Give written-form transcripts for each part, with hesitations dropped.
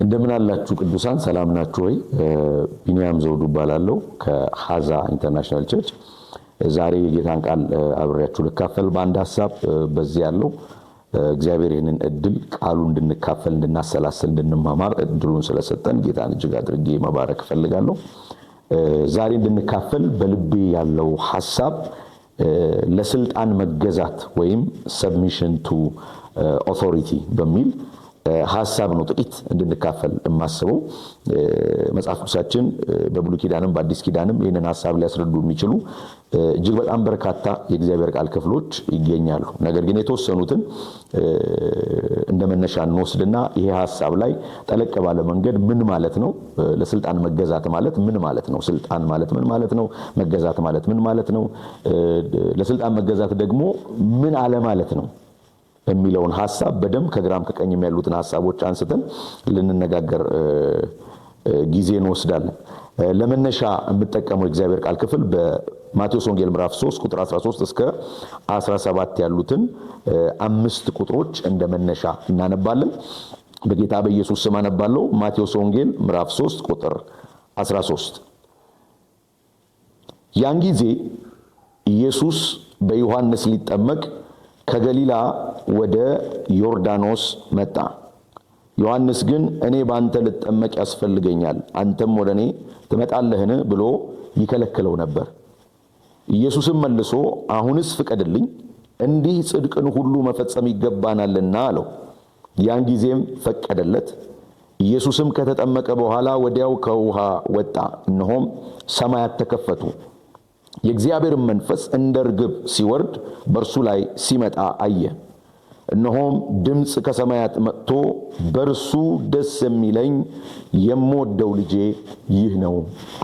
እንደምን አላችሁ ቅዱሳን ሰላም ናችሁ ወይ? ቢኒያም ዘውዱ ባላለው ከሃዛ ኢንተርናሽናል ቸርች ዛሬ የጌታን ቃል አብሬያችሁ ልካፈል በአንድ ሐሳብ በዚህ ያለው እግዚአብሔር ይህንን እድል ቃሉ እንድንካፈል እንድናሰላስል እንድንማማር እድሉን ስለሰጠን ጌታን እጅግ አድርጌ መባረክ ፈልጋለሁ። ዛሬ እንድንካፈል በልቤ ያለው ሐሳብ ለስልጣን መገዛት ወይም submission to authority በሚል ሐሳብ ነው ጥቂት እንድንካፈል የማስበው። መጽሐፍ ቅዱሳችን በብሉይ ኪዳንም በአዲስ ኪዳንም ይህንን ሐሳብ ሊያስረዱ የሚችሉ እጅግ በጣም በርካታ የእግዚአብሔር ቃል ክፍሎች ይገኛሉ። ነገር ግን የተወሰኑትን እንደመነሻ እንወስድና ይሄ ሐሳብ ላይ ጠለቅ ባለ መንገድ ምን ማለት ነው ለስልጣን መገዛት ማለት ምን ማለት ነው፣ ስልጣን ማለት ምን ማለት ነው፣ መገዛት ማለት ምን ማለት ነው፣ ለስልጣን መገዛት ደግሞ ምን አለ ማለት ነው የሚለውን ሐሳብ በደም ከግራም ከቀኝም ያሉትን ሐሳቦች አንስተን ልንነጋገር ጊዜ እንወስዳለን። ለመነሻ የምጠቀመው እግዚአብሔር ቃል ክፍል በማቴዎስ ወንጌል ምዕራፍ 3 ቁጥር 13 እስከ 17 ያሉትን 5 ቁጥሮች እንደመነሻ እናነባለን። በጌታ በኢየሱስ ስም አነባለሁ። ማቴዎስ ወንጌል ምዕራፍ 3 ቁጥር 13 ያን ጊዜ ኢየሱስ በዮሐንስ ሊጠመቅ ከገሊላ ወደ ዮርዳኖስ መጣ። ዮሐንስ ግን እኔ ባንተ ልጠመቅ ያስፈልገኛል፣ አንተም ወደኔ ትመጣለህን ብሎ ይከለክለው ነበር። ኢየሱስም መልሶ አሁንስ ፍቀድልኝ፣ እንዲህ ጽድቅን ሁሉ መፈጸም ይገባናልና አለው። ያን ጊዜም ፈቀደለት። ኢየሱስም ከተጠመቀ በኋላ ወዲያው ከውሃ ወጣ፣ እነሆም ሰማያት ተከፈቱ፣ የእግዚአብሔር መንፈስ እንደ ርግብ ሲወርድ በእርሱ ላይ ሲመጣ አየ። እነሆም ድምፅ ከሰማያት መጥቶ በእርሱ ደስ የሚለኝ የምወደው ልጄ ይህ ነው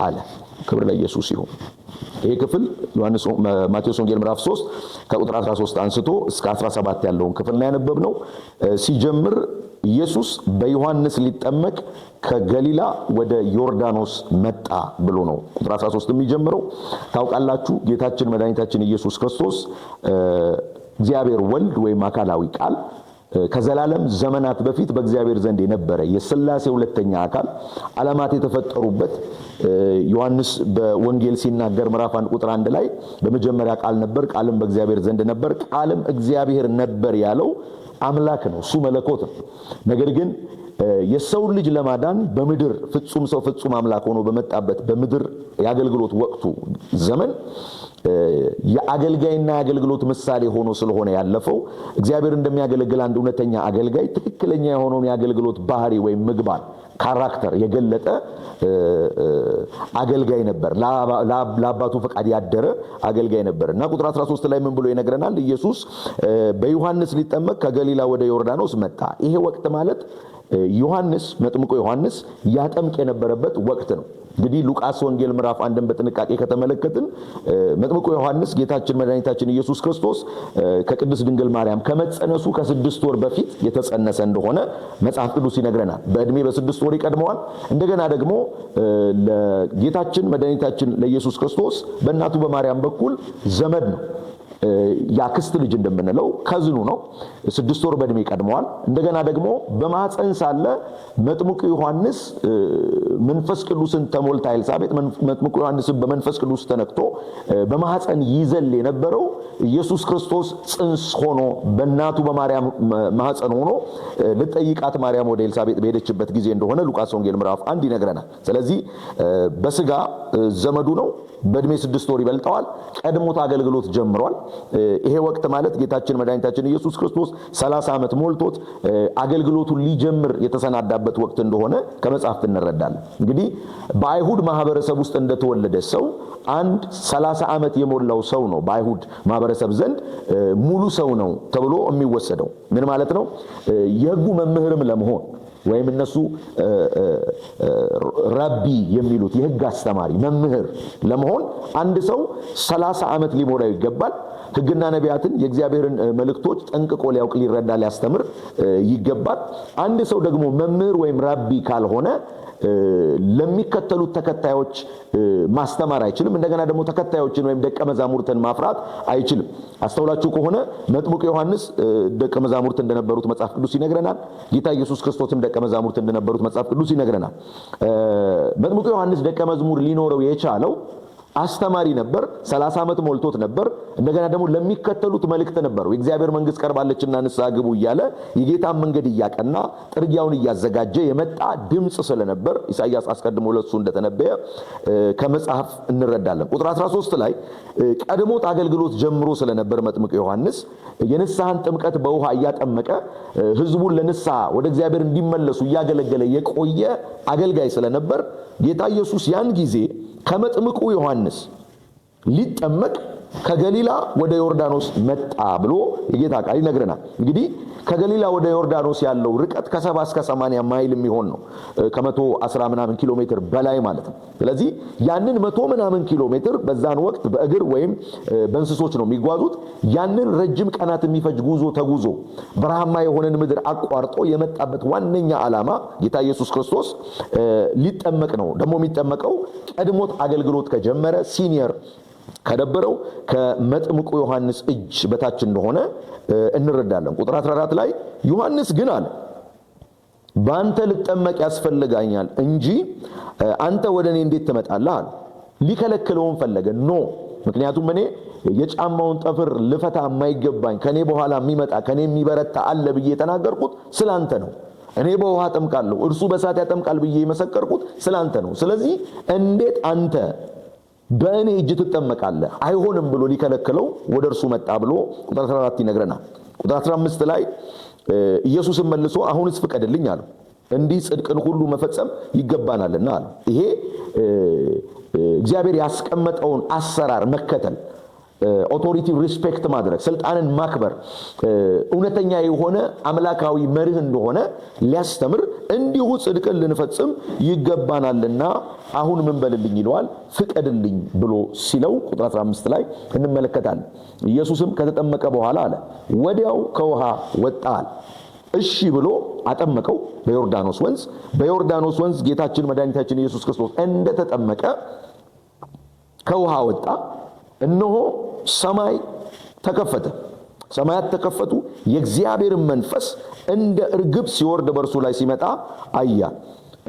አለ። ክብር ለኢየሱስ ይሁን። ይሄ ክፍል ማቴዎስ ወንጌል ምዕራፍ 3 ከቁጥር 13 አንስቶ እስከ 17 ያለውን ክፍል ነው ያነበብነው። ሲጀምር ኢየሱስ በዮሐንስ ሊጠመቅ ከገሊላ ወደ ዮርዳኖስ መጣ ብሎ ነው ቁጥር 13 የሚጀምረው። ታውቃላችሁ ጌታችን መድኃኒታችን ኢየሱስ ክርስቶስ እግዚአብሔር ወልድ ወይም አካላዊ ቃል ከዘላለም ዘመናት በፊት በእግዚአብሔር ዘንድ የነበረ የሥላሴ ሁለተኛ አካል ዓለማት የተፈጠሩበት ዮሐንስ በወንጌል ሲናገር ምዕራፍ 1 ቁጥር 1 ላይ በመጀመሪያ ቃል ነበር፣ ቃልም በእግዚአብሔር ዘንድ ነበር፣ ቃልም እግዚአብሔር ነበር ያለው አምላክ ነው። እሱ መለኮት ነው። ነገር ግን የሰው ልጅ ለማዳን በምድር ፍጹም ሰው ፍጹም አምላክ ሆኖ በመጣበት በምድር የአገልግሎት ወቅቱ ዘመን የአገልጋይና የአገልግሎት ምሳሌ ሆኖ ስለሆነ ያለፈው እግዚአብሔር እንደሚያገለግል አንድ እውነተኛ አገልጋይ ትክክለኛ የሆነውን የአገልግሎት ባህሪ ወይም ምግባር ካራክተር የገለጠ አገልጋይ ነበር። ለአባቱ ፈቃድ ያደረ አገልጋይ ነበር እና ቁጥር 13 ላይ ምን ብሎ ይነግረናል? ኢየሱስ በዮሐንስ ሊጠመቅ ከገሊላ ወደ ዮርዳኖስ መጣ። ይሄ ወቅት ማለት ዮሐንስ መጥምቁ ዮሐንስ ያጠምቅ የነበረበት ወቅት ነው። እንግዲህ ሉቃስ ወንጌል ምዕራፍ 1ን በጥንቃቄ ከተመለከትን መጥምቁ ዮሐንስ ጌታችን መድኃኒታችን ኢየሱስ ክርስቶስ ከቅድስት ድንግል ማርያም ከመጸነሱ ከ6 ወር በፊት የተጸነሰ እንደሆነ መጽሐፍ ቅዱስ ይነግረናል። በእድሜ በ6 ወር ይቀድመዋል። እንደገና ደግሞ ለጌታችን መድኃኒታችን ለኢየሱስ ክርስቶስ በእናቱ በማርያም በኩል ዘመድ ነው። ያክስት ልጅ እንደምንለው ከዝኑ ነው። 6 ወር በእድሜ ቀድመዋል። እንደገና ደግሞ በማህፀን ሳለ መጥምቁ ዮሐንስ መንፈስ ቅዱስን ተሞልታ ኤልሳቤጥ መጥምቁ ዮሐንስን በመንፈስ ቅዱስ ተነክቶ በማህፀን ይዘል የነበረው ኢየሱስ ክርስቶስ ጽንስ ሆኖ በእናቱ በማርያም ማህፀን ሆኖ ልጠይቃት ማርያም ወደ ኤልሳቤጥ በሄደችበት ጊዜ እንደሆነ ሉቃስ ወንጌል ምዕራፍ 1 ይነግረናል። ስለዚህ በስጋ ዘመዱ ነው። በእድሜ 6 ወር ይበልጠዋል። ቀድሞት አገልግሎት ጀምሯል። ይሄ ወቅት ማለት ጌታችን መድኃኒታችን ኢየሱስ ክርስቶስ 30 ዓመት ሞልቶት አገልግሎቱን ሊጀምር የተሰናዳበት ወቅት እንደሆነ ከመጽሐፍት እንረዳለን። እንግዲህ በአይሁድ ማህበረሰብ ውስጥ እንደተወለደ ሰው አንድ 30 ዓመት የሞላው ሰው ነው በአይሁድ ማህበረሰብ ዘንድ ሙሉ ሰው ነው ተብሎ የሚወሰደው። ምን ማለት ነው? የሕጉ መምህርም ለመሆን ወይም እነሱ ረቢ የሚሉት የሕግ አስተማሪ መምህር ለመሆን አንድ ሰው 30 ዓመት ሊሞላው ይገባል። ሕግና ነቢያትን የእግዚአብሔርን መልእክቶች ጠንቅቆ ሊያውቅ ሊረዳ ሊያስተምር ይገባል። አንድ ሰው ደግሞ መምህር ወይም ራቢ ካልሆነ ለሚከተሉት ተከታዮች ማስተማር አይችልም። እንደገና ደግሞ ተከታዮችን ወይም ደቀ መዛሙርትን ማፍራት አይችልም። አስተውላችሁ ከሆነ መጥምቁ ዮሐንስ ደቀ መዛሙርት እንደነበሩት መጽሐፍ ቅዱስ ይነግረናል። ጌታ ኢየሱስ ክርስቶስም ደቀ መዛሙርት እንደነበሩት መጽሐፍ ቅዱስ ይነግረናል። መጥምቁ ዮሐንስ ደቀ መዝሙር ሊኖረው የቻለው አስተማሪ ነበር። 30 ዓመት ሞልቶት ነበር። እንደገና ደግሞ ለሚከተሉት መልእክት ነበረው። የእግዚአብሔር መንግስት ቀርባለችና ንስሐ ግቡ እያለ የጌታን መንገድ እያቀና ጥርጊያውን እያዘጋጀ የመጣ ድምጽ ስለነበር ኢሳይያስ አስቀድሞ ለሱ እንደተነበየ ከመጽሐፍ እንረዳለን። ቁጥር 13 ላይ ቀድሞት አገልግሎት ጀምሮ ስለነበር መጥምቁ ዮሐንስ የንስሐን ጥምቀት በውሃ እያጠመቀ ህዝቡን ለንስሐ ወደ እግዚአብሔር እንዲመለሱ እያገለገለ የቆየ አገልጋይ ስለነበር ጌታ ኢየሱስ ያን ጊዜ ከመጥምቁ ዮሐንስ ሊጠመቅ ከገሊላ ወደ ዮርዳኖስ መጣ ብሎ የጌታ ቃል ይነግረናል። እንግዲህ ከገሊላ ወደ ዮርዳኖስ ያለው ርቀት ከ70 እስከ 80 ማይል የሚሆን ነው። ከ110 ምናምን ኪሎ ሜትር በላይ ማለት ነው። ስለዚህ ያንን 100 ምናምን ኪሎ ሜትር በዛን ወቅት በእግር ወይም በእንስሶች ነው የሚጓዙት። ያንን ረጅም ቀናት የሚፈጅ ጉዞ ተጉዞ በረሃማ የሆነን ምድር አቋርጦ የመጣበት ዋነኛ ዓላማ ጌታ ኢየሱስ ክርስቶስ ሊጠመቅ ነው። ደግሞ የሚጠመቀው ቀድሞት አገልግሎት ከጀመረ ሲኒየር ከነበረው ከመጥምቁ ዮሐንስ እጅ በታች እንደሆነ እንረዳለን። ቁጥር 14 ላይ ዮሐንስ ግን አለ ባንተ ልጠመቅ ያስፈልጋኛል እንጂ አንተ ወደ እኔ እንዴት ትመጣለህ አለ። ሊከለክለውም ፈለገ። ኖ ምክንያቱም እኔ የጫማውን ጠፍር ልፈታ የማይገባኝ ከኔ በኋላ የሚመጣ ከኔ የሚበረታ አለ ብዬ የተናገርኩት ስላንተ ነው። እኔ በውሃ አጠምቃለሁ እርሱ በእሳት ያጠምቃል ብዬ የመሰከርኩት ስላንተ ነው። ስለዚህ እንዴት አንተ በእኔ እጅ ትጠመቃለህ? አይሆንም ብሎ ሊከለክለው ወደ እርሱ መጣ ብሎ ቁጥር 14 ይነግረናል። ቁጥር 15 ላይ ኢየሱስም መልሶ አሁንስ ፍቀድልኝ አለው፣ እንዲህ ጽድቅን ሁሉ መፈጸም ይገባናልና አለው። ይሄ እግዚአብሔር ያስቀመጠውን አሰራር መከተል፣ ኦቶሪቲ ሪስፔክት ማድረግ፣ ስልጣንን ማክበር እውነተኛ የሆነ አምላካዊ መርህ እንደሆነ ሊያስተምር እንዲሁ ጽድቅን ልንፈጽም ይገባናልና አሁን ምን በልልኝ ይለዋል፣ ፍቀድልኝ ብሎ ሲለው ቁጥር 15 ላይ እንመለከታለን። ኢየሱስም ከተጠመቀ በኋላ አለ ወዲያው ከውሃ ወጣል። እሺ ብሎ አጠመቀው በዮርዳኖስ ወንዝ። በዮርዳኖስ ወንዝ ጌታችን መድኃኒታችን ኢየሱስ ክርስቶስ እንደተጠመቀ ከውሃ ወጣ። እነሆ ሰማይ ተከፈተ፣ ሰማያት ተከፈቱ፣ የእግዚአብሔር መንፈስ እንደ እርግብ ሲወርድ በእርሱ ላይ ሲመጣ አያ።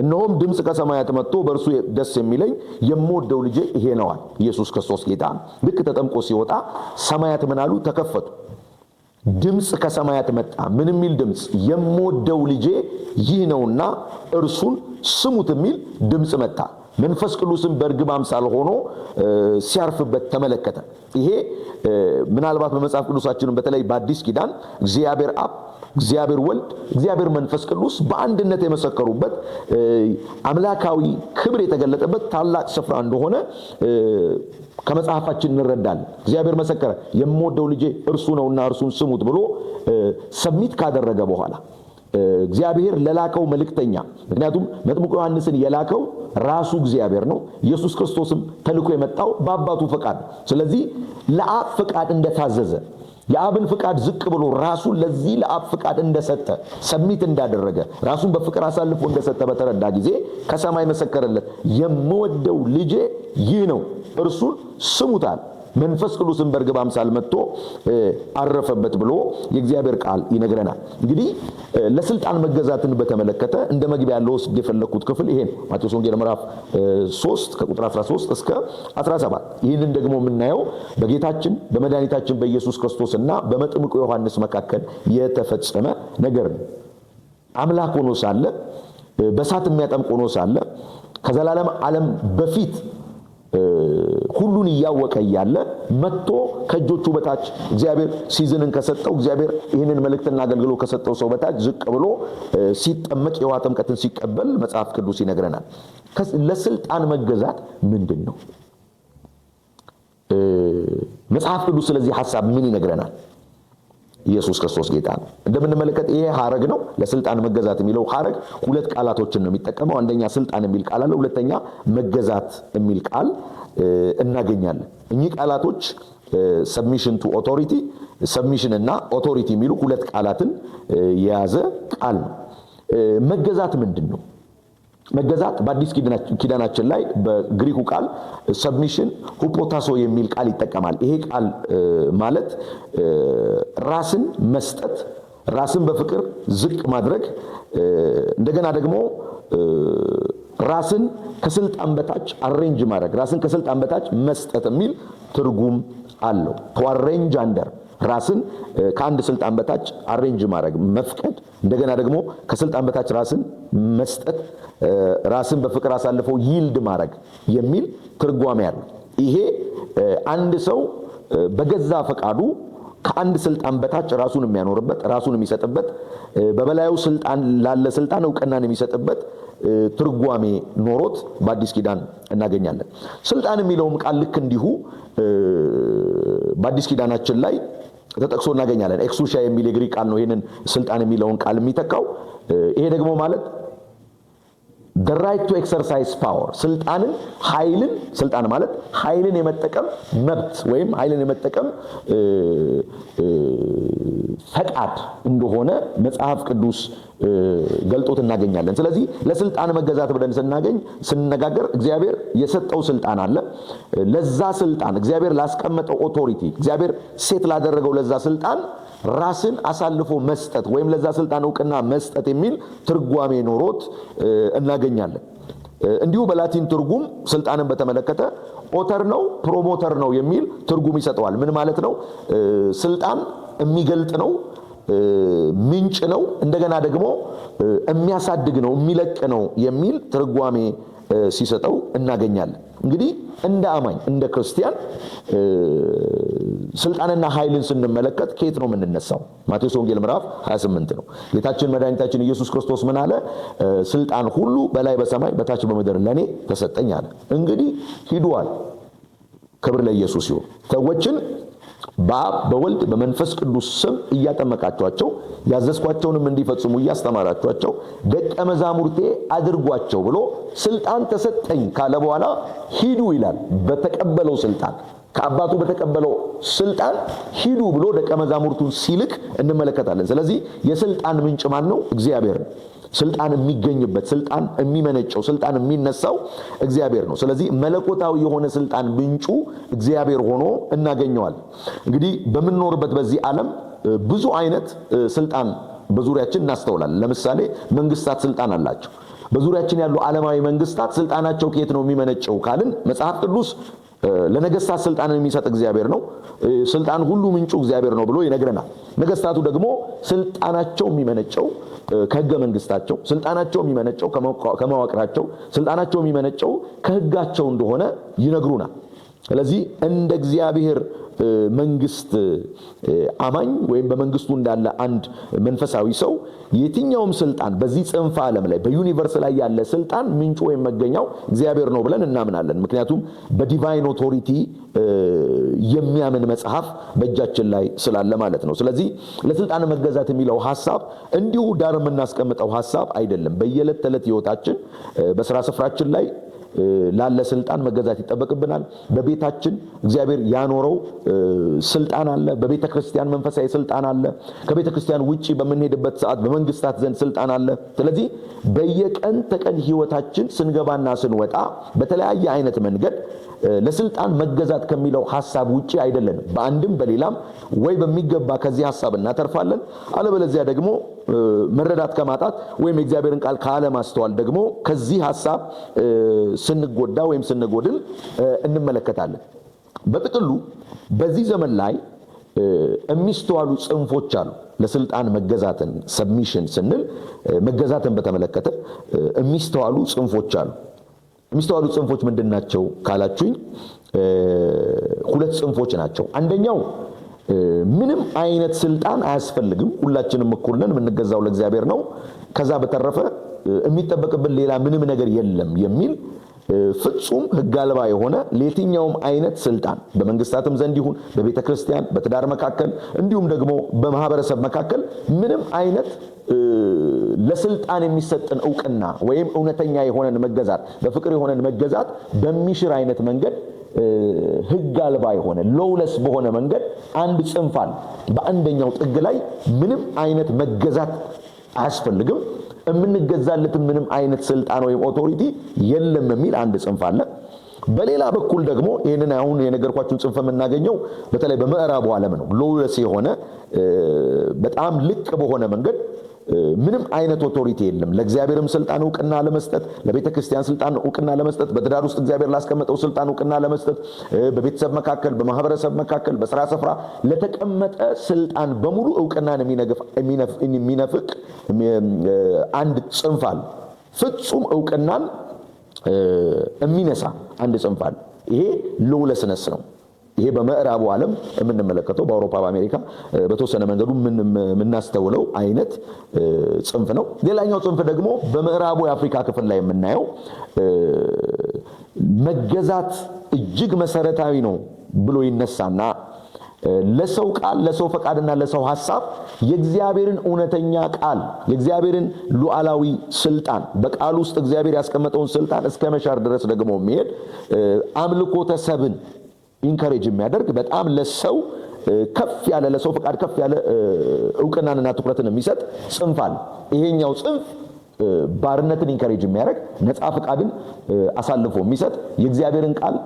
እነሆም ድምጽ ከሰማያት መጥቶ በእርሱ ደስ የሚለኝ የምወደው ልጄ ይሄ ነዋል። ኢየሱስ ክርስቶስ ጌታ ልክ ተጠምቆ ሲወጣ ሰማያት ምን አሉ? ተከፈቱ። ድምጽ ከሰማያት መጣ። ምን የሚል ድምጽ? የምወደው ልጄ ይህ ነውና እርሱን ስሙት የሚል ድምጽ መጣ። መንፈስ ቅዱስም በርግብ አምሳል ሆኖ ሲያርፍበት ተመለከተ። ይሄ ምናልባት በመጽሐፍ ቅዱሳችን በተለይ በአዲስ ኪዳን እግዚአብሔር አብ፣ እግዚአብሔር ወልድ፣ እግዚአብሔር መንፈስ ቅዱስ በአንድነት የመሰከሩበት አምላካዊ ክብር የተገለጠበት ታላቅ ስፍራ እንደሆነ ከመጽሐፋችን እንረዳለን። እግዚአብሔር መሰከረ፣ የምወደው ልጄ እርሱ ነውና እርሱን ስሙት ብሎ ሰሚት ካደረገ በኋላ እግዚአብሔር ለላከው መልእክተኛ፣ ምክንያቱም መጥምቁ ዮሐንስን የላከው ራሱ እግዚአብሔር ነው። ኢየሱስ ክርስቶስም ተልኮ የመጣው በአባቱ ፈቃድ። ስለዚህ ለአብ ፈቃድ እንደታዘዘ የአብን ፍቃድ ዝቅ ብሎ ራሱን ለዚህ ለአብ ፍቃድ እንደሰጠ ሰሚት እንዳደረገ ራሱን በፍቅር አሳልፎ እንደሰጠ በተረዳ ጊዜ ከሰማይ መሰከረለት፣ የምወደው ልጄ ይህ ነው እርሱን ስሙታል። መንፈስ ቅዱስን በርግብ አምሳል መጥቶ አረፈበት ብሎ የእግዚአብሔር ቃል ይነግረናል። እንግዲህ ለስልጣን መገዛትን በተመለከተ እንደ መግቢያ ለወስድ የፈለኩት ክፍል ይሄን ማቴዎስ ወንጌል ምዕራፍ 3 ከቁጥር 13 እስከ 17። ይህንን ደግሞ የምናየው በጌታችን በመድኃኒታችን በኢየሱስ ክርስቶስና በመጥምቁ ዮሐንስ መካከል የተፈጸመ ነገር ነው። አምላክ ሆኖ ሳለ በእሳት የሚያጠምቅ ሆኖ ሳለ ከዘላለም ዓለም በፊት ሁሉን እያወቀ እያለ መጥቶ ከእጆቹ በታች እግዚአብሔር ሲዝንን ከሰጠው እግዚአብሔር ይህንን መልእክትና አገልግሎት ከሰጠው ሰው በታች ዝቅ ብሎ ሲጠመቅ የውሃ ጥምቀትን ሲቀበል መጽሐፍ ቅዱስ ይነግረናል። ለስልጣን መገዛት ምንድን ነው? መጽሐፍ ቅዱስ ስለዚህ ሐሳብ ምን ይነግረናል? ኢየሱስ ክርስቶስ ጌታ ነው። እንደምንመለከት ይሄ ሐረግ ነው። ለስልጣን መገዛት የሚለው ሐረግ ሁለት ቃላቶችን ነው የሚጠቀመው። አንደኛ ስልጣን የሚል ቃል አለ፣ ሁለተኛ መገዛት የሚል ቃል እናገኛለን። እኚህ ቃላቶች ሰብሚሽን ቱ ኦቶሪቲ፣ ሰብሚሽን እና ኦቶሪቲ የሚሉ ሁለት ቃላትን የያዘ ቃል ነው። መገዛት ምንድን ነው? መገዛት በአዲስ ኪዳናችን ላይ በግሪኩ ቃል ሰብሚሽን ሁፖታሶ የሚል ቃል ይጠቀማል። ይሄ ቃል ማለት ራስን መስጠት፣ ራስን በፍቅር ዝቅ ማድረግ፣ እንደገና ደግሞ ራስን ከስልጣን በታች አሬንጅ ማድረግ፣ ራስን ከስልጣን በታች መስጠት የሚል ትርጉም አለው። ቱ አሬንጅ አንደር፣ ራስን ከአንድ ስልጣን በታች አሬንጅ ማድረግ መፍቀድ፣ እንደገና ደግሞ ከስልጣን በታች ራስን መስጠት፣ ራስን በፍቅር አሳልፎ ይልድ ማድረግ የሚል ትርጓሜ አለው። ይሄ አንድ ሰው በገዛ ፈቃዱ ከአንድ ስልጣን በታች ራሱን የሚያኖርበት፣ ራሱን የሚሰጥበት፣ በበላዩ ስልጣን ላለ ስልጣን እውቅናን የሚሰጥበት ትርጓሜ ኖሮት በአዲስ ኪዳን እናገኛለን። ስልጣን የሚለውም ቃል ልክ እንዲሁ በአዲስ ኪዳናችን ላይ ተጠቅሶ እናገኛለን። ኤክሱሻ የሚል የግሪክ ቃል ነው ይሄንን ስልጣን የሚለውን ቃል የሚተካው። ይሄ ደግሞ ማለት the right to exercise power፣ ስልጣንን፣ ኃይልን፣ ስልጣን ማለት ኃይልን የመጠቀም መብት ወይም ኃይልን የመጠቀም ፈቃድ እንደሆነ መጽሐፍ ቅዱስ ገልጦት እናገኛለን። ስለዚህ ለስልጣን መገዛት ብለን ስንነጋገር እግዚአብሔር የሰጠው ስልጣን አለ። ለዛ ስልጣን እግዚአብሔር ላስቀመጠው ኦቶሪቲ፣ እግዚአብሔር ሴት ላደረገው ለዛ ስልጣን ራስን አሳልፎ መስጠት ወይም ለዛ ስልጣን እውቅና መስጠት የሚል ትርጓሜ ኖሮት እናገኛለን። እንዲሁ በላቲን ትርጉም ስልጣንን በተመለከተ ኦተር ነው ፕሮሞተር ነው የሚል ትርጉም ይሰጠዋል። ምን ማለት ነው? ስልጣን የሚገልጥ ነው፣ ምንጭ ነው፣ እንደገና ደግሞ የሚያሳድግ ነው፣ የሚለቅ ነው የሚል ትርጓሜ ሲሰጠው እናገኛለን። እንግዲህ እንደ አማኝ እንደ ክርስቲያን ስልጣንና ኃይልን ስንመለከት ከየት ነው የምንነሳው? ማቴዎስ ወንጌል ምዕራፍ 28 ነው። ጌታችን መድኃኒታችን ኢየሱስ ክርስቶስ ምን አለ? ስልጣን ሁሉ በላይ በሰማይ በታች በምድር ለኔ ተሰጠኝ አለ። እንግዲህ ሂዱአል። ክብር ለኢየሱስ ይሁን። ሰዎችን በአብ በወልድ በመንፈስ ቅዱስ ስም እያጠመቃቸዋቸው ያዘዝኳቸውንም እንዲፈጽሙ እያስተማራቸዋቸው ደቀ መዛሙርቴ አድርጓቸው ብሎ ስልጣን ተሰጠኝ ካለ በኋላ ሂዱ ይላል። በተቀበለው ስልጣን ከአባቱ በተቀበለው ስልጣን ሂዱ ብሎ ደቀ መዛሙርቱን ሲልክ እንመለከታለን። ስለዚህ የስልጣን ምንጭ ማን ነው? እግዚአብሔር ነው። ስልጣን የሚገኝበት፣ ስልጣን የሚመነጨው፣ ስልጣን የሚነሳው እግዚአብሔር ነው። ስለዚህ መለኮታዊ የሆነ ስልጣን ምንጩ እግዚአብሔር ሆኖ እናገኘዋል። እንግዲህ በምንኖርበት በዚህ ዓለም ብዙ አይነት ስልጣን በዙሪያችን እናስተውላለን። ለምሳሌ መንግስታት ስልጣን አላቸው። በዙሪያችን ያሉ ዓለማዊ መንግስታት ስልጣናቸው ከየት ነው የሚመነጨው ካልን መጽሐፍ ቅዱስ ለነገስታት ስልጣንን የሚሰጥ እግዚአብሔር ነው፣ ስልጣን ሁሉ ምንጩ እግዚአብሔር ነው ብሎ ይነግረናል። ነገስታቱ ደግሞ ስልጣናቸው የሚመነጨው ከህገ መንግስታቸው፣ ስልጣናቸው የሚመነጨው ከመዋቅራቸው፣ ስልጣናቸው የሚመነጨው ከህጋቸው እንደሆነ ይነግሩናል። ስለዚህ እንደ እግዚአብሔር መንግስት አማኝ ወይም በመንግስቱ እንዳለ አንድ መንፈሳዊ ሰው የትኛውም ስልጣን በዚህ ጽንፈ ዓለም ላይ በዩኒቨርስ ላይ ያለ ስልጣን ምንጩ ወይም መገኛው እግዚአብሔር ነው ብለን እናምናለን። ምክንያቱም በዲቫይን ኦቶሪቲ የሚያምን መጽሐፍ በእጃችን ላይ ስላለ ማለት ነው። ስለዚህ ለስልጣን መገዛት የሚለው ሐሳብ እንዲሁ ዳር የምናስቀምጠው ሐሳብ አይደለም። በየዕለት ተዕለት ህይወታችን በስራ ስፍራችን ላይ ላለ ስልጣን መገዛት ይጠበቅብናል። በቤታችን እግዚአብሔር ያኖረው ስልጣን አለ። በቤተ ክርስቲያን መንፈሳዊ ስልጣን አለ። ከቤተ ክርስቲያን ውጪ በምንሄድበት ሰዓት በመንግስታት ዘንድ ስልጣን አለ። ስለዚህ በየቀን ተቀን ህይወታችን ስንገባና ስንወጣ በተለያየ አይነት መንገድ ለስልጣን መገዛት ከሚለው ሐሳብ ውጪ አይደለንም። በአንድም በሌላም ወይ በሚገባ ከዚህ ሐሳብ እናተርፋለን፣ አለበለዚያ ደግሞ መረዳት ከማጣት ወይም የእግዚአብሔርን ቃል ካለማስተዋል ደግሞ ከዚህ ሐሳብ ስንጎዳ ወይም ስንጎድል እንመለከታለን። በጥቅሉ በዚህ ዘመን ላይ የሚስተዋሉ ጽንፎች አሉ። ለስልጣን መገዛትን ሰብሚሽን ስንል መገዛትን በተመለከተ የሚስተዋሉ ጽንፎች አሉ። የሚስተዋሉ ጽንፎች ምንድናቸው ካላችሁኝ ሁለት ጽንፎች ናቸው። አንደኛው ምንም አይነት ስልጣን አያስፈልግም፣ ሁላችንም እኩል ነን፣ የምንገዛው ለእግዚአብሔር ነው፣ ከዛ በተረፈ የሚጠበቅብን ሌላ ምንም ነገር የለም የሚል ፍጹም ሕግ አልባ የሆነ ለየትኛውም አይነት ስልጣን በመንግስታትም ዘንድ ይሁን በቤተ ክርስቲያን በትዳር መካከል እንዲሁም ደግሞ በማህበረሰብ መካከል ምንም አይነት ለስልጣን የሚሰጥን እውቅና ወይም እውነተኛ የሆነን መገዛት በፍቅር የሆነን መገዛት በሚሽር አይነት መንገድ ሕግ አልባ የሆነ ሎውለስ በሆነ መንገድ አንድ ጽንፍ አለ። በአንደኛው ጥግ ላይ ምንም አይነት መገዛት አያስፈልግም፣ የምንገዛለት ምንም አይነት ስልጣን ወይም ኦቶሪቲ የለም የሚል አንድ ጽንፍ አለ። በሌላ በኩል ደግሞ ይሄንን አሁን የነገርኳችሁን ጽንፍ የምናገኘው በተለይ በምዕራቡ ዓለም ነው። ሎውለስ የሆነ በጣም ልቅ በሆነ መንገድ ምንም አይነት ኦቶሪቲ የለም። ለእግዚአብሔርም ስልጣን ዕውቅና ለመስጠት፣ ለቤተ ክርስቲያን ስልጣን ዕውቅና ለመስጠት፣ በትዳር ውስጥ እግዚአብሔር ላስቀመጠው ስልጣን ዕውቅና ለመስጠት፣ በቤተሰብ መካከል፣ በማህበረሰብ መካከል፣ በስራ ስፍራ ለተቀመጠ ስልጣን በሙሉ ዕውቅናን የሚነፍቅ አንድ ጽንፍ አለ። ፍጹም ዕውቅናን የሚነሳ አንድ ጽንፍ አለ። ይሄ ሎውለስነስ ነው። ይሄ በምዕራቡ ዓለም የምንመለከተው በአውሮፓ በአሜሪካ በተወሰነ መንገዱ የምናስተውለው አይነት ጽንፍ ነው። ሌላኛው ጽንፍ ደግሞ በምዕራቡ የአፍሪካ ክፍል ላይ የምናየው መገዛት እጅግ መሰረታዊ ነው ብሎ ይነሳና ለሰው ቃል፣ ለሰው ፈቃድና ለሰው ሐሳብ የእግዚአብሔርን እውነተኛ ቃል፣ የእግዚአብሔርን ሉዓላዊ ስልጣን፣ በቃል ውስጥ እግዚአብሔር ያስቀመጠውን ስልጣን እስከ መሻር ድረስ ደግሞ የሚሄድ አምልኮተ ሰብን ኢንካሬጅ የሚያደርግ በጣም ለሰው ከፍ ያለ፣ ለሰው ፈቃድ ከፍ ያለ ዕውቅናንና ትኩረትን የሚሰጥ ጽንፍ አለ። ይሄኛው ጽንፍ ባርነትን ኢንካሬጅ የሚያደርግ፣ ነፃ ፈቃድን አሳልፎ የሚሰጥ፣ የእግዚአብሔርን ቃል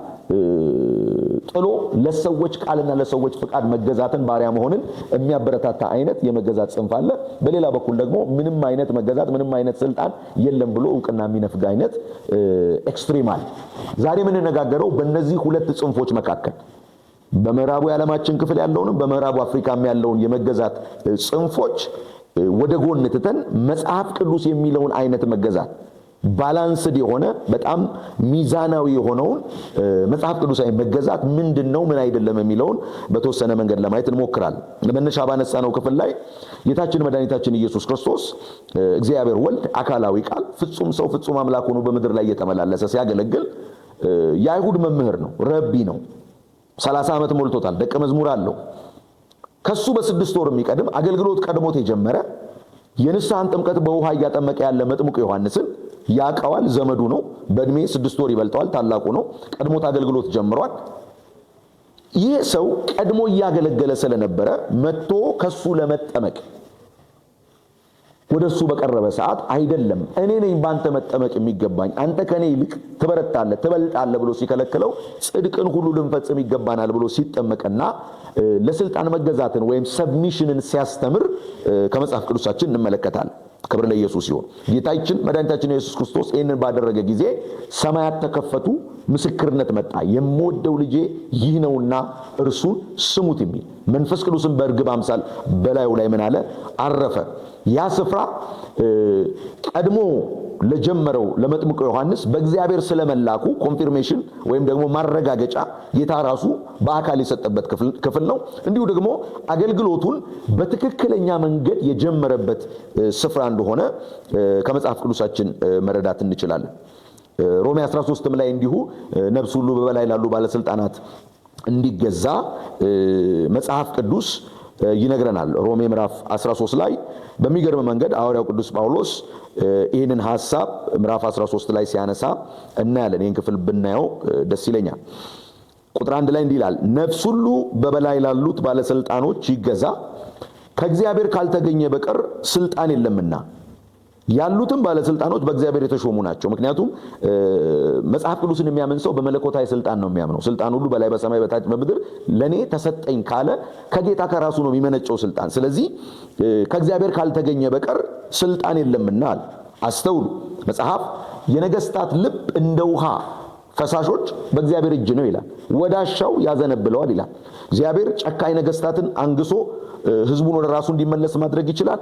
ጥሎ ለሰዎች ቃልና ለሰዎች ፈቃድ መገዛትን፣ ባሪያ መሆንን የሚያበረታታ አይነት የመገዛት ጽንፍ አለ። በሌላ በኩል ደግሞ ምንም አይነት መገዛት፣ ምንም አይነት ስልጣን የለም ብሎ ዕውቅና የሚነፍግ አይነት ኤክስትሪም አለ። ዛሬ የምንነጋገረው በእነዚህ ሁለት ጽንፎች መካከል በምዕራቡ የዓለማችን ክፍል ያለውንም በምዕራቡ አፍሪካም ያለውን የመገዛት ጽንፎች ወደ ጎን ትተን መጽሐፍ ቅዱስ የሚለውን አይነት መገዛት ባላንስድ የሆነ በጣም ሚዛናዊ የሆነውን መጽሐፍ ቅዱሳዊ መገዛት ምንድነው ምን አይደለም የሚለውን በተወሰነ መንገድ ለማየት እንሞክራለን። ለመነሻ ባነሳነው ክፍል ላይ ጌታችን መድኃኒታችን ኢየሱስ ክርስቶስ እግዚአብሔር ወልድ አካላዊ ቃል ፍጹም ሰው ፍጹም አምላክ ሆኖ በምድር ላይ እየተመላለሰ ሲያገለግል የአይሁድ መምህር ነው፣ ረቢ ነው። 30 ዓመት ሞልቶታል። ደቀ መዝሙር አለው። ከሱ በ6 ወር የሚቀድም አገልግሎት ቀድሞት የጀመረ የንስሐን ጥምቀት በውሃ እያጠመቀ ያለ መጥምቁ ዮሐንስን ያቀዋል። ዘመዱ ነው። በእድሜ 6 ወር ይበልጠዋል። ታላቁ ነው። ቀድሞት አገልግሎት ጀምሯል። ይህ ሰው ቀድሞ እያገለገለ ስለነበረ መጥቶ ከሱ ለመጠመቅ ወደሱ በቀረበ ሰዓት አይደለም እኔ ነኝ ባንተ መጠመቅ የሚገባኝ፣ አንተ ከኔ ይልቅ ትበረታለህ ትበልጣለህ ብሎ ሲከለክለው ጽድቅን ሁሉ ልንፈጽም ይገባናል ብሎ ሲጠመቅና ለስልጣን መገዛትን ወይም ሰብሚሽንን ሲያስተምር ከመጽሐፍ ቅዱሳችን እንመለከታለን። ክብር ለኢየሱስ ይሁን። ጌታችን መድኃኒታችን ኢየሱስ ክርስቶስ ይህንን ባደረገ ጊዜ ሰማያት ተከፈቱ፣ ምስክርነት መጣ፣ የምወደው ልጄ ይህ ነውና እርሱን ስሙት የሚል መንፈስ ቅዱስን በእርግብ አምሳል በላዩ ላይ ምን አለ? አረፈ። ያ ስፍራ ቀድሞ ለጀመረው ለመጥምቁ ዮሐንስ በእግዚአብሔር ስለመላኩ ኮንፊርሜሽን ወይም ደግሞ ማረጋገጫ ጌታ ራሱ በአካል የሰጠበት ክፍል ነው። እንዲሁ ደግሞ አገልግሎቱን በትክክለኛ መንገድ የጀመረበት ስፍራ እንደሆነ ከመጽሐፍ ቅዱሳችን መረዳት እንችላለን። ሮሜ 13 ላይ እንዲሁ ነፍስ ሁሉ በበላይ ላሉ ባለስልጣናት እንዲገዛ መጽሐፍ ቅዱስ ይነግረናል። ሮሜ ምዕራፍ 13 ላይ በሚገርም መንገድ ሐዋርያው ቅዱስ ጳውሎስ ይህንን ሐሳብ ምዕራፍ 13 ላይ ሲያነሳ እናያለን። ይህን ክፍል ብናየው ደስ ይለኛል። ቁጥር 1 ላይ እንዲህ ይላል፣ ነፍስ ሁሉ በበላይ ላሉት ባለስልጣኖች ይገዛ፣ ከእግዚአብሔር ካልተገኘ በቀር ስልጣን የለምና። ያሉትም ባለስልጣኖች በእግዚአብሔር የተሾሙ ናቸው። ምክንያቱም መጽሐፍ ቅዱስን የሚያምን ሰው በመለኮታዊ ስልጣን ነው የሚያምነው። ስልጣን ሁሉ በላይ በሰማይ በታች በምድር ለኔ ተሰጠኝ ካለ ከጌታ ከራሱ ነው የሚመነጨው ስልጣን። ስለዚህ ከእግዚአብሔር ካልተገኘ በቀር ስልጣን የለምና አለ። አስተውሉ። መጽሐፍ የነገስታት ልብ እንደ ውሃ ፈሳሾች በእግዚአብሔር እጅ ነው ይላል፣ ወዳሻው ያዘነብለዋል ይላል። እግዚአብሔር ጨካኝ ነገስታትን አንግሶ ህዝቡን ወደ ራሱ እንዲመለስ ማድረግ ይችላል።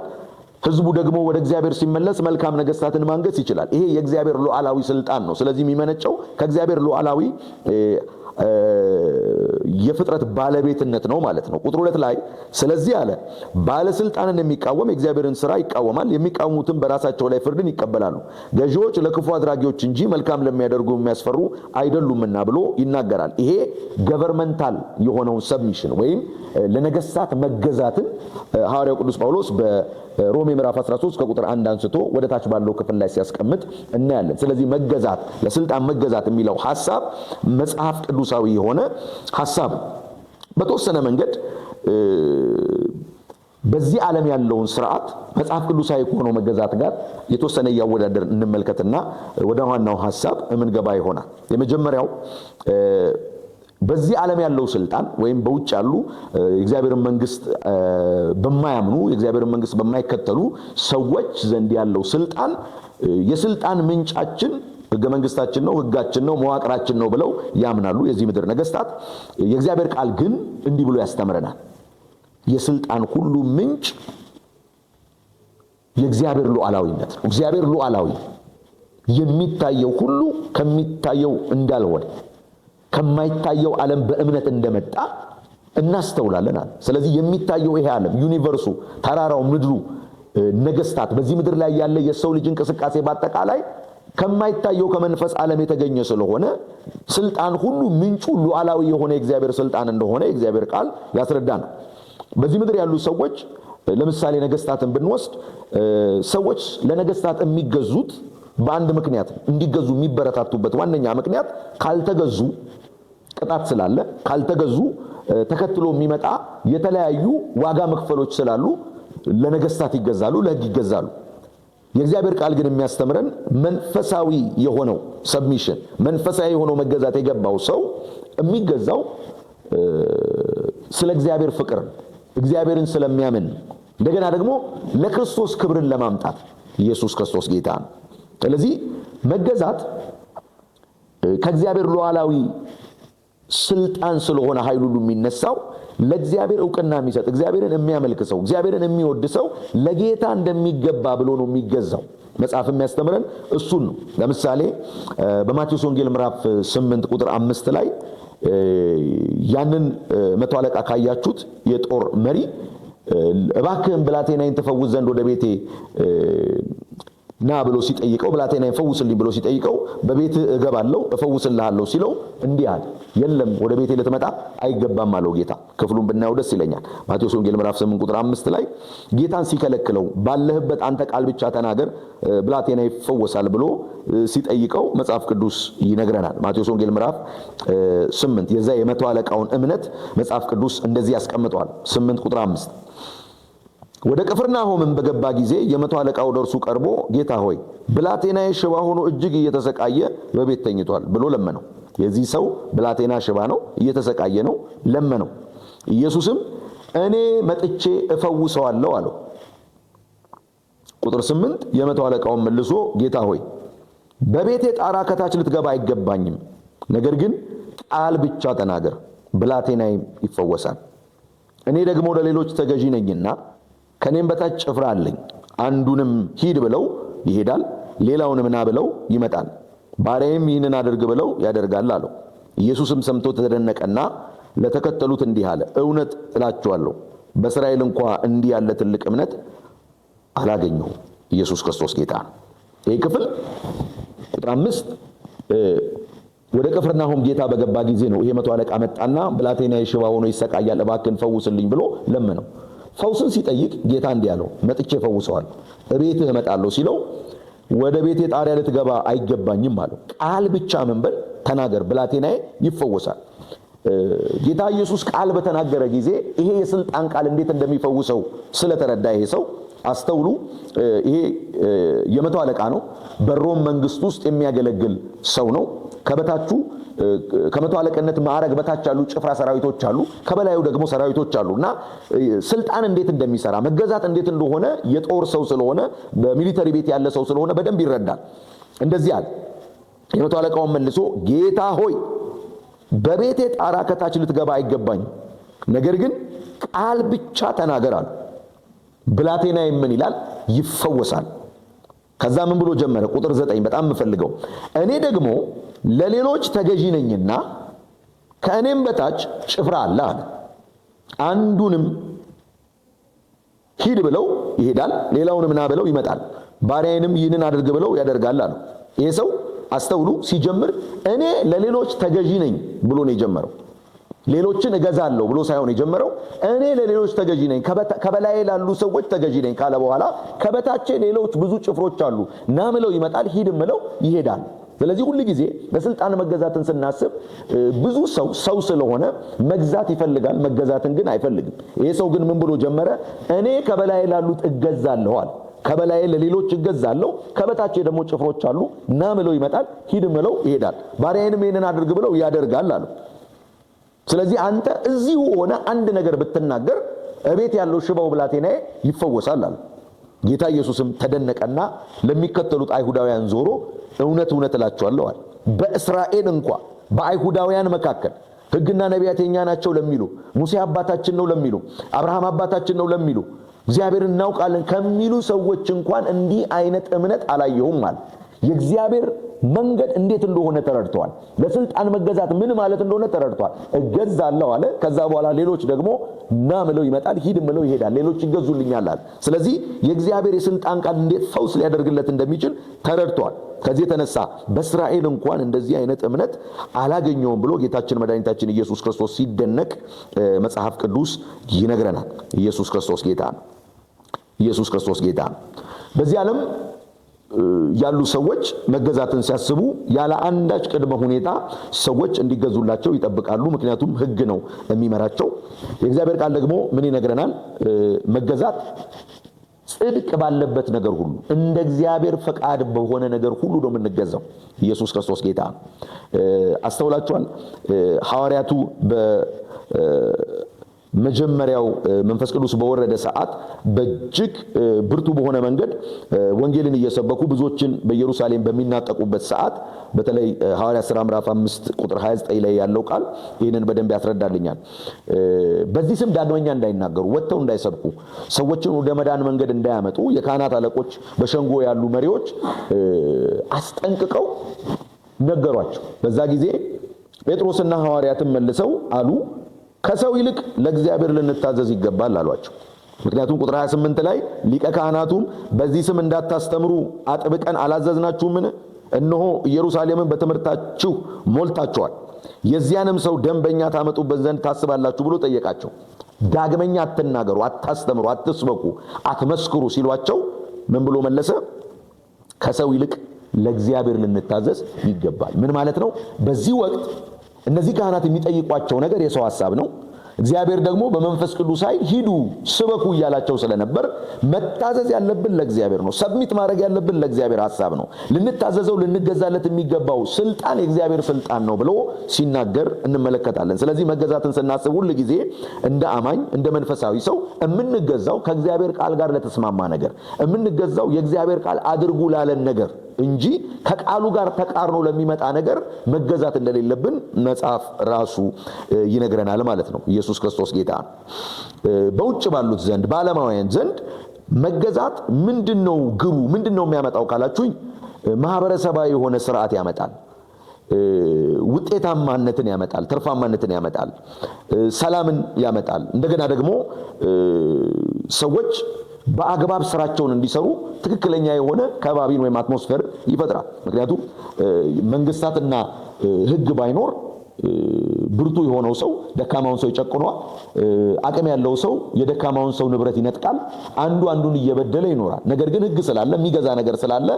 ህዝቡ ደግሞ ወደ እግዚአብሔር ሲመለስ መልካም ነገስታትን ማንገስ ይችላል። ይሄ የእግዚአብሔር ሉዓላዊ ስልጣን ነው። ስለዚህ የሚመነጨው ከእግዚአብሔር ሉዓላዊ የፍጥረት ባለቤትነት ነው ማለት ነው። ቁጥር 2 ላይ ስለዚህ አለ ባለስልጣንን የሚቃወም የእግዚአብሔርን ሥራ ይቃወማል፣ የሚቃወሙትም በራሳቸው ላይ ፍርድን ይቀበላሉ። ገዢዎች ለክፉ አድራጊዎች እንጂ መልካም ለሚያደርጉ የሚያስፈሩ አይደሉምና ብሎ ይናገራል። ይሄ ገቨርመንታል የሆነውን ሰብሚሽን ወይም ለነገስታት መገዛትን ሐዋርያው ቅዱስ ጳውሎስ በሮሜ ምዕራፍ 13 ከቁጥር 1 አንስቶ ወደ ታች ባለው ክፍል ላይ ሲያስቀምጥ እናያለን። ስለዚህ መገዛት፣ ለስልጣን መገዛት የሚለው ሐሳብ መጽሐፍ ቅዱሳዊ የሆነ ሐሳብ በተወሰነ መንገድ በዚህ ዓለም ያለውን ስርዓት መጽሐፍ ቅዱሳዊ ሆኖ መገዛት ጋር የተወሰነ ያወዳደር እንመልከትና ወደ ዋናው ሐሳብ እንገባ ይሆናል። የመጀመሪያው በዚህ ዓለም ያለው ስልጣን ወይም በውጭ ያሉ የእግዚአብሔርን መንግስት በማያምኑ የእግዚአብሔርን መንግስት በማይከተሉ ሰዎች ዘንድ ያለው ስልጣን የስልጣን ምንጫችን ሕገ መንግስታችን ነው፣ ሕጋችን ነው፣ መዋቅራችን ነው ብለው ያምናሉ የዚህ ምድር ነገስታት። የእግዚአብሔር ቃል ግን እንዲህ ብሎ ያስተምረናል። የስልጣን ሁሉ ምንጭ የእግዚአብሔር ሉዓላዊነት ነው። እግዚአብሔር ሉዓላዊ፣ የሚታየው ሁሉ ከሚታየው እንዳልሆነ ከማይታየው ዓለም በእምነት እንደመጣ እናስተውላለን። ስለዚህ የሚታየው ይሄ ዓለም ዩኒቨርሱ፣ ተራራው፣ ምድሩ፣ ነገስታት፣ በዚህ ምድር ላይ ያለ የሰው ልጅ እንቅስቃሴ በአጠቃላይ ከማይታየው ከመንፈስ ዓለም የተገኘ ስለሆነ ስልጣን ሁሉ ምንጩ ሉዓላዊ የሆነ የእግዚአብሔር ስልጣን እንደሆነ የእግዚአብሔር ቃል ያስረዳናል። በዚህ ምድር ያሉ ሰዎች ለምሳሌ ነገስታትን ብንወስድ ሰዎች ለነገስታት የሚገዙት በአንድ ምክንያት እንዲገዙ የሚበረታቱበት ዋነኛ ምክንያት ካልተገዙ ቅጣት ስላለ፣ ካልተገዙ ተከትሎ የሚመጣ የተለያዩ ዋጋ መክፈሎች ስላሉ ለነገስታት ይገዛሉ፣ ለሕግ ይገዛሉ። የእግዚአብሔር ቃል ግን የሚያስተምረን መንፈሳዊ የሆነው ሰብሚሽን፣ መንፈሳዊ የሆነው መገዛት የገባው ሰው የሚገዛው ስለ እግዚአብሔር ፍቅር፣ እግዚአብሔርን ስለሚያምን፣ እንደገና ደግሞ ለክርስቶስ ክብርን ለማምጣት ኢየሱስ ክርስቶስ ጌታ ነው። ስለዚህ መገዛት ከእግዚአብሔር ሉዓላዊ ስልጣን ስለሆነ ኃይል ሁሉ የሚነሳው ለእግዚአብሔር ዕውቅና የሚሰጥ እግዚአብሔርን የሚያመልክ ሰው እግዚአብሔርን የሚወድ ሰው ለጌታ እንደሚገባ ብሎ ነው የሚገዛው። መጽሐፍ የሚያስተምረን እሱን ነው። ለምሳሌ በማቴዎስ ወንጌል ምዕራፍ 8 ቁጥር 5 ላይ ያንን መቶ አለቃ ካያችሁት የጦር መሪ እባክህን ብላቴናዬን ትፈውስ ዘንድ ወደ ቤቴ ና ብሎ ሲጠይቀው፣ ብላቴናዬን ፈውስልኝ ብሎ ሲጠይቀው በቤት እገባለሁ እፈውስልሃለሁ ሲለው እንዲህ አለ፣ የለም ወደ ቤቴ ልትመጣ አይገባም አለው ጌታ። ክፍሉን ብናየው ደስ ይለኛል። ማቴዎስ ወንጌል ምዕራፍ 8 ቁጥር 5 ላይ ጌታን ሲከለክለው ባለህበት አንተ ቃል ብቻ ተናገር ብላቴና ይፈወሳል ብሎ ሲጠይቀው መጽሐፍ ቅዱስ ይነግረናል። ማቴዎስ ወንጌል ምዕራፍ 8 የዛ የመቶ አለቃውን እምነት መጽሐፍ ቅዱስ እንደዚህ ያስቀምጠዋል። 8 ቁጥር 5 ወደ ቅፍርናሆምም በገባ ጊዜ የመቶ አለቃው ወደ እርሱ ቀርቦ ጌታ ሆይ ብላቴናዬ ሽባ ሆኖ እጅግ እየተሰቃየ በቤት ተኝቷል ብሎ ለመነው። የዚህ ሰው ብላቴና ሽባ ነው፣ እየተሰቃየ ነው፣ ለመነው። ኢየሱስም እኔ መጥቼ እፈውሰዋለሁ አለው። ቁጥር 8 የመቶ አለቃውን መልሶ ጌታ ሆይ በቤቴ ጣራ ከታች ልትገባ አይገባኝም፣ ነገር ግን ቃል ብቻ ተናገር ብላቴናዬ ይፈወሳል። እኔ ደግሞ ለሌሎች ተገዢ ነኝና ከኔም በታች ጭፍራ አለኝ። አንዱንም ሂድ ብለው ይሄዳል፣ ሌላውንም ና ብለው ይመጣል፣ ባሪያዬም ይህንን አድርግ ብለው ያደርጋል አለው። ኢየሱስም ሰምቶ ተደነቀና ለተከተሉት እንዲህ አለ፣ እውነት እላችኋለሁ በእስራኤል እንኳ እንዲህ ያለ ትልቅ እምነት አላገኘሁም። ኢየሱስ ክርስቶስ ጌታ ነው። ይህ ክፍል ቁጥር 5 ወደ ቅፍርናሆም ጌታ በገባ ጊዜ ነው። ይሄ መቶ አለቃ መጣና ብላቴናዬ ሽባ ሆኖ ይሰቃያል፣ እባክህን ፈውስልኝ ብሎ ለመነው። ፈውስን ሲጠይቅ ጌታ እንዲህ አለው፣ መጥቼ ፈውሰዋለሁ፣ እቤትህ እመጣለሁ ሲለው ወደ ቤቴ ጣሪያ ልትገባ አይገባኝም አለው። ቃል ብቻ መንበል ተናገር ብላቴናዬ ይፈወሳል። ጌታ ኢየሱስ ቃል በተናገረ ጊዜ ይሄ የስልጣን ቃል እንዴት እንደሚፈውሰው ስለተረዳ ይሄ ሰው አስተውሉ። ይሄ የመቶ አለቃ ነው። በሮም መንግስት ውስጥ የሚያገለግል ሰው ነው። ከበታቹ ከመቶ አለቅነት ማዕረግ በታች ያሉ ጭፍራ ሰራዊቶች አሉ፣ ከበላዩ ደግሞ ሰራዊቶች አሉና ስልጣን እንዴት እንደሚሰራ መገዛት እንዴት እንደሆነ የጦር ሰው ስለሆነ በሚሊተሪ ቤት ያለ ሰው ስለሆነ በደንብ ይረዳል። እንደዚህ አለ። የመቶ አለቃውን መልሶ ጌታ ሆይ በቤቴ ጣራ ከታች ልትገባ አይገባኝም፣ ነገር ግን ቃል ብቻ ተናገር አለ። ብላቴና ምን ይላል? ይፈወሳል። ከዛ ምን ብሎ ጀመረ? ቁጥር 9 በጣም የምፈልገው እኔ ደግሞ ለሌሎች ተገዢ ነኝና ከእኔም በታች ጭፍራ አለ አለ። አንዱንም ሂድ ብለው ይሄዳል፣ ሌላውንም ና ብለው ይመጣል፣ ባሪያዬንም ይህንን አድርግ ብለው ያደርጋል አለ። ይሄ ሰው አስተውሉ፣ ሲጀምር እኔ ለሌሎች ተገዢ ነኝ ብሎ ነው የጀመረው። ሌሎችን እገዛለሁ ብሎ ሳይሆን የጀመረው እኔ ለሌሎች ተገዢ ነኝ፣ ከበላይ ላሉ ሰዎች ተገዢ ነኝ ካለ በኋላ ከበታቼ ሌሎች ብዙ ጭፍሮች አሉ፣ ና ምለው ይመጣል፣ ሂድ ምለው ይሄዳል። ስለዚህ ሁሉ ጊዜ በስልጣን መገዛትን ስናስብ ብዙ ሰው ስለሆነ መግዛት ይፈልጋል፣ መገዛትን ግን አይፈልግም። ይሄ ሰው ግን ምን ብሎ ጀመረ? እኔ ከበላይ ላሉት እገዛለሁ አለ። ከበላይ ለሌሎች እገዛለሁ፣ ከበታቼ ደግሞ ጭፍሮች አሉ። ና ምለው ይመጣል፣ ሂድ ምለው ይሄዳል፣ ባሪያዬንም ይሄንን አድርግ ብለው ያደርጋል አሉ። ስለዚህ አንተ እዚሁ ሆነ አንድ ነገር ብትናገር እቤት ያለው ሽባው ብላቴናዬ ይፈወሳል አሉ። ጌታ ኢየሱስም ተደነቀና ለሚከተሉት አይሁዳውያን ዞሮ እውነት እውነት እላችኋለሁ አለ፣ በእስራኤል እንኳን በአይሁዳውያን መካከል ሕግና ነቢያት የኛ ናቸው ለሚሉ፣ ሙሴ አባታችን ነው ለሚሉ፣ አብርሃም አባታችን ነው ለሚሉ፣ እግዚአብሔርን እናውቃለን ከሚሉ ሰዎች እንኳን እንዲህ አይነት እምነት አላየሁም አለ። የእግዚአብሔር መንገድ እንዴት እንደሆነ ተረድተዋል። ለስልጣን መገዛት ምን ማለት እንደሆነ ተረድተዋል። እገዛለሁ አለ። ከዛ በኋላ ሌሎች ደግሞ ና ምለው ይመጣል፣ ሂድ ምለው ይሄዳል፣ ሌሎች ይገዙልኛል አለ። ስለዚህ የእግዚአብሔር የስልጣን ቃል እንዴት ፈውስ ሊያደርግለት እንደሚችል ተረድተዋል። ከዚህ የተነሳ በእስራኤል እንኳን እንደዚህ አይነት እምነት አላገኘውም ብሎ ጌታችን መድኃኒታችን ኢየሱስ ክርስቶስ ሲደነቅ መጽሐፍ ቅዱስ ይነግረናል። ኢየሱስ ክርስቶስ ጌታ ነው። ኢየሱስ ክርስቶስ ጌታ ነው። በዚህ ዓለም ያሉ ሰዎች መገዛትን ሲያስቡ ያለ አንዳች ቅድመ ሁኔታ ሰዎች እንዲገዙላቸው ይጠብቃሉ። ምክንያቱም ሕግ ነው የሚመራቸው። የእግዚአብሔር ቃል ደግሞ ምን ይነግረናል? መገዛት ጽድቅ ባለበት ነገር ሁሉ እንደ እግዚአብሔር ፈቃድ በሆነ ነገር ሁሉ ነው የምንገዛው። ኢየሱስ ክርስቶስ ጌታ ነው። አስተውላችኋል? ሐዋርያቱ መጀመሪያው መንፈስ ቅዱስ በወረደ ሰዓት በእጅግ ብርቱ በሆነ መንገድ ወንጌልን እየሰበኩ ብዙዎችን በኢየሩሳሌም በሚናጠቁበት ሰዓት በተለይ ሐዋርያት ሥራ ምዕራፍ 5 ቁጥር 29 ላይ ያለው ቃል ይህንን በደንብ ያስረዳልኛል። በዚህ ስም ዳግመኛ እንዳይናገሩ፣ ወጥተው እንዳይሰብኩ፣ ሰዎችን ወደ መዳን መንገድ እንዳያመጡ የካህናት አለቆች፣ በሸንጎ ያሉ መሪዎች አስጠንቅቀው ነገሯቸው። በዛ ጊዜ ጴጥሮስና ሐዋርያትን መልሰው አሉ፣ ከሰው ይልቅ ለእግዚአብሔር ልንታዘዝ ይገባል አሏቸው። ምክንያቱም ቁጥር 28 ላይ ሊቀ ካህናቱም በዚህ ስም እንዳታስተምሩ አጥብቀን አላዘዝናችሁምን? እነሆ ኢየሩሳሌምን በትምህርታችሁ ሞልታችኋል፣ የዚያንም ሰው ደም በእኛ ታመጡበት ዘንድ ታስባላችሁ ብሎ ጠየቃቸው። ዳግመኛ አትናገሩ፣ አታስተምሩ፣ አትስበኩ፣ አትመስክሩ ሲሏቸው ምን ብሎ መለሰ? ከሰው ይልቅ ለእግዚአብሔር ልንታዘዝ ይገባል። ምን ማለት ነው? በዚህ ወቅት እነዚህ ካህናት የሚጠይቋቸው ነገር የሰው ሐሳብ ነው። እግዚአብሔር ደግሞ በመንፈስ ቅዱስ ኃይል ሂዱ ስበኩ እያላቸው ስለነበር መታዘዝ ያለብን ለእግዚአብሔር ነው። ሰብሚት ማድረግ ያለብን ለእግዚአብሔር ሐሳብ ነው። ልንታዘዘው ልንገዛለት የሚገባው ስልጣን የእግዚአብሔር ስልጣን ነው ብሎ ሲናገር እንመለከታለን። ስለዚህ መገዛትን ስናስብ ሁል ጊዜ እንደ አማኝ እንደ መንፈሳዊ ሰው የምንገዛው ከእግዚአብሔር ቃል ጋር ለተስማማ ነገር፣ የምንገዛው የእግዚአብሔር ቃል አድርጉ ላለን ነገር እንጂ ከቃሉ ጋር ተቃርኖ ለሚመጣ ነገር መገዛት እንደሌለብን መጽሐፍ ራሱ ይነግረናል ማለት ነው። ኢየሱስ ክርስቶስ ጌታ ነው። በውጭ ባሉት ዘንድ በዓለማውያን ዘንድ መገዛት ምንድነው ግቡ? ምንድነው የሚያመጣው ካላችሁኝ፣ ማህበረሰባዊ የሆነ ስርዓት ያመጣል፣ ውጤታማነትን ያመጣል፣ ትርፋማነትን ያመጣል፣ ሰላምን ያመጣል። እንደገና ደግሞ ሰዎች በአግባብ ስራቸውን እንዲሰሩ ትክክለኛ የሆነ ከባቢን ወይም አትሞስፌር ይፈጥራል። ምክንያቱም መንግስታትና ሕግ ባይኖር ብርቱ የሆነው ሰው ደካማውን ሰው ይጨቁነዋል። አቅም ያለው ሰው የደካማውን ሰው ንብረት ይነጥቃል። አንዱ አንዱን እየበደለ ይኖራል። ነገር ግን ሕግ ስላለ የሚገዛ ነገር ስላለ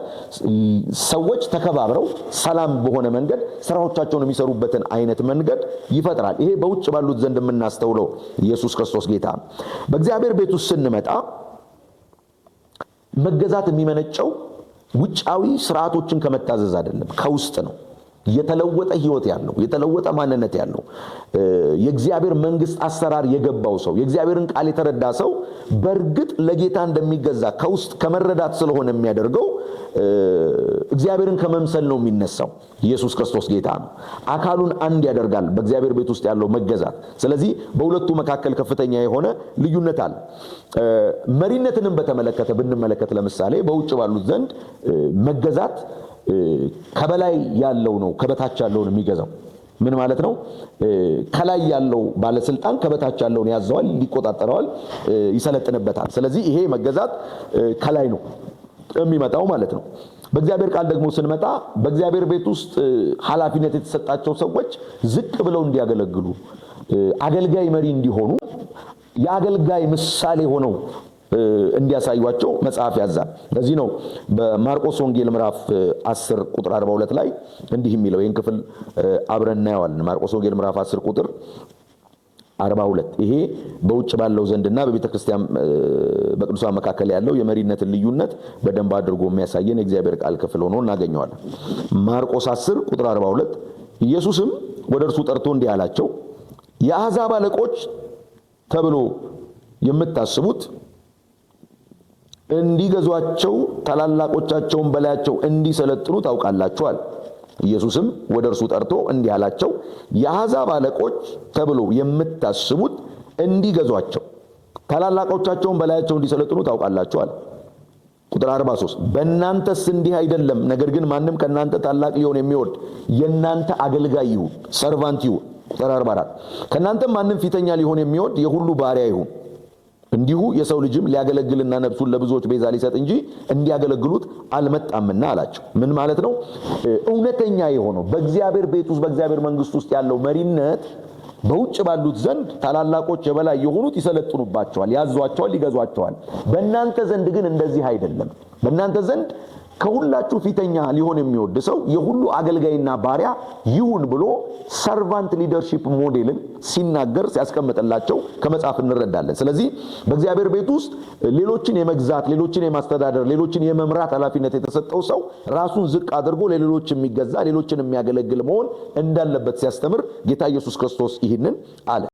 ሰዎች ተከባብረው ሰላም በሆነ መንገድ ስራዎቻቸውን የሚሰሩበትን አይነት መንገድ ይፈጥራል። ይሄ በውጭ ባሉት ዘንድ የምናስተውለው ኢየሱስ ክርስቶስ ጌታ ነው። በእግዚአብሔር ቤት ውስጥ ስንመጣ መገዛት የሚመነጨው ውጫዊ ስርዓቶችን ከመታዘዝ አይደለም፣ ከውስጥ ነው። የተለወጠ ህይወት ያለው የተለወጠ ማንነት ያለው የእግዚአብሔር መንግስት አሰራር የገባው ሰው የእግዚአብሔርን ቃል የተረዳ ሰው በእርግጥ ለጌታ እንደሚገዛ ከውስጥ ከመረዳት ስለሆነ የሚያደርገው እግዚአብሔርን ከመምሰል ነው የሚነሳው። ኢየሱስ ክርስቶስ ጌታ ነው። አካሉን አንድ ያደርጋል በእግዚአብሔር ቤት ውስጥ ያለው መገዛት። ስለዚህ በሁለቱ መካከል ከፍተኛ የሆነ ልዩነት አለ። መሪነትንም በተመለከተ ብንመለከት ለምሳሌ በውጭ ባሉት ዘንድ መገዛት ከበላይ ያለው ነው ከበታች ያለውን የሚገዛው። ምን ማለት ነው? ከላይ ያለው ባለስልጣን ከበታች ያለውን ያዘዋል፣ ይቆጣጠረዋል፣ ይሰለጥንበታል። ስለዚህ ይሄ መገዛት ከላይ ነው የሚመጣው ማለት ነው። በእግዚአብሔር ቃል ደግሞ ስንመጣ በእግዚአብሔር ቤት ውስጥ ኃላፊነት የተሰጣቸው ሰዎች ዝቅ ብለው እንዲያገለግሉ፣ አገልጋይ መሪ እንዲሆኑ፣ የአገልጋይ ምሳሌ ሆነው እንዲያሳዩአቸው መጽሐፍ ያዛል። ለዚህ ነው በማርቆስ ወንጌል ምዕራፍ 10 ቁጥር 42 ላይ እንዲህ የሚለው። ይህን ክፍል አብረን እናየዋለን። ማርቆስ ወንጌል ምዕራፍ 10 ቁጥር 42። ይሄ በውጭ ባለው ዘንድና በቤተ ክርስቲያን በቅዱሳን መካከል ያለው የመሪነትን ልዩነት በደንብ አድርጎ የሚያሳየን የእግዚአብሔር ቃል ክፍል ሆኖ እናገኘዋለን። ማርቆስ 10 ቁጥር 42 ኢየሱስም ወደ እርሱ ጠርቶ እንዲህ አላቸው፣ የአሕዛብ አለቆች ተብሎ የምታስቡት እንዲገዟቸው ታላላቆቻቸውን በላያቸው እንዲሰለጥኑ ታውቃላችኋል። ኢየሱስም ወደ እርሱ ጠርቶ እንዲህ አላቸው፣ የአሕዛብ አለቆች ተብሎ የምታስቡት እንዲገዟቸው ታላላቆቻቸውን በላያቸው እንዲሰለጥኑ ታውቃላችኋል። ቁጥር 43 በእናንተስ እንዲህ አይደለም፣ ነገር ግን ማንም ከእናንተ ታላቅ ሊሆን የሚወድ የእናንተ አገልጋይ ይሁን፣ ሰርቫንት ይሁን። ቁጥር 44 ከእናንተም ማንም ፊተኛ ሊሆን የሚወድ የሁሉ ባሪያ ይሁን። እንዲሁ የሰው ልጅም ሊያገለግልና ነፍሱን ለብዙዎች ቤዛ ሊሰጥ እንጂ እንዲያገለግሉት አልመጣምና አላቸው። ምን ማለት ነው? እውነተኛ የሆነው በእግዚአብሔር ቤት ውስጥ በእግዚአብሔር መንግስት ውስጥ ያለው መሪነት በውጭ ባሉት ዘንድ ታላላቆች የበላይ የሆኑት ይሰለጥኑባቸዋል፣ ያዟቸዋል፣ ይገዟቸዋል። በእናንተ ዘንድ ግን እንደዚህ አይደለም። በእናንተ ዘንድ ከሁላችሁ ፊተኛ ሊሆን የሚወድ ሰው የሁሉ አገልጋይና ባሪያ ይሁን ብሎ ሰርቫንት ሊደርሺፕ ሞዴልን ሲናገር ሲያስቀምጥላቸው ከመጽሐፍ እንረዳለን። ስለዚህ በእግዚአብሔር ቤት ውስጥ ሌሎችን የመግዛት፣ ሌሎችን የማስተዳደር፣ ሌሎችን የመምራት ኃላፊነት የተሰጠው ሰው ራሱን ዝቅ አድርጎ ለሌሎች የሚገዛ፣ ሌሎችን የሚያገለግል መሆን እንዳለበት ሲያስተምር ጌታ ኢየሱስ ክርስቶስ ይህንን አለ።